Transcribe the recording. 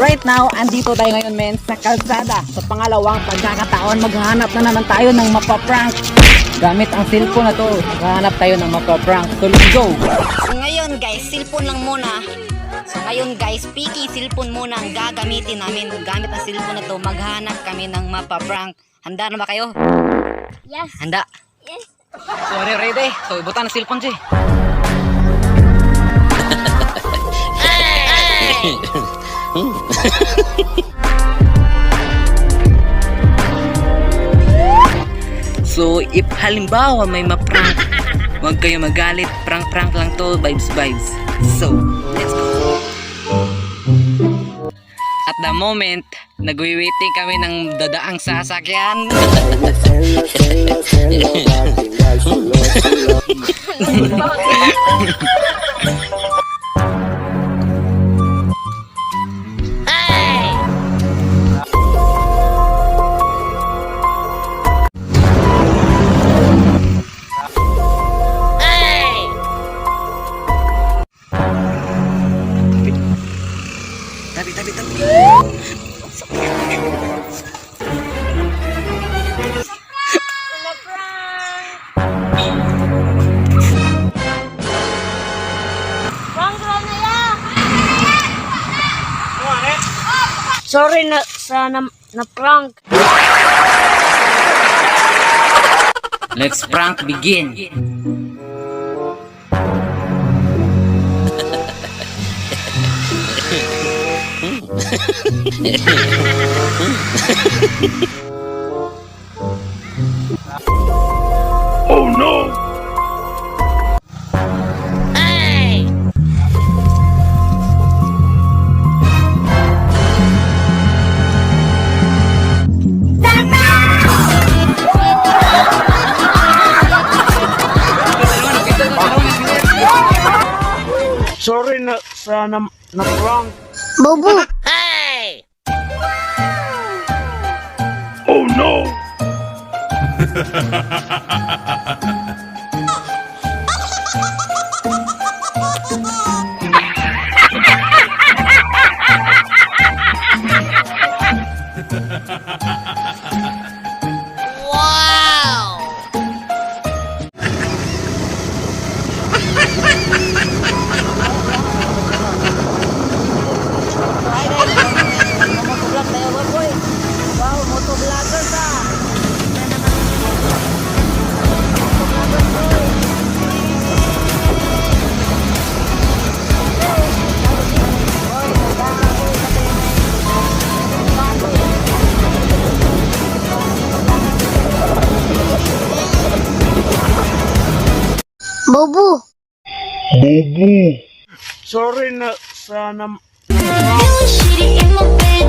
Right now, andito tayo ngayon men sa kalsada. Sa pangalawang pagkakataon, maghahanap na naman tayo ng mapaprank. Gamit ang cellphone na to, maghahanap tayo ng mapaprank. So let's go! So ngayon guys, cellphone lang muna. So ngayon guys, speaking cellphone muna ang gagamitin namin. Gamit ang cellphone na to, maghanap kami ng mapaprank. Handa na ba kayo? Yes. Handa? Yes. So ready? So ibutan ang cellphone siya. So if halimbawa may ma-prank, huwag kayo magalit, prank lang to, vibes. So let's go. At the moment, nagwi-waiting kami ng dadaang sasakyan. Tabi. Sorry na sa na prank. Let's prank begin. Oh no! Sorry na sa na prank. Bobo. Oh no! Bobo. Sorry na sa na You was shitty in my bed.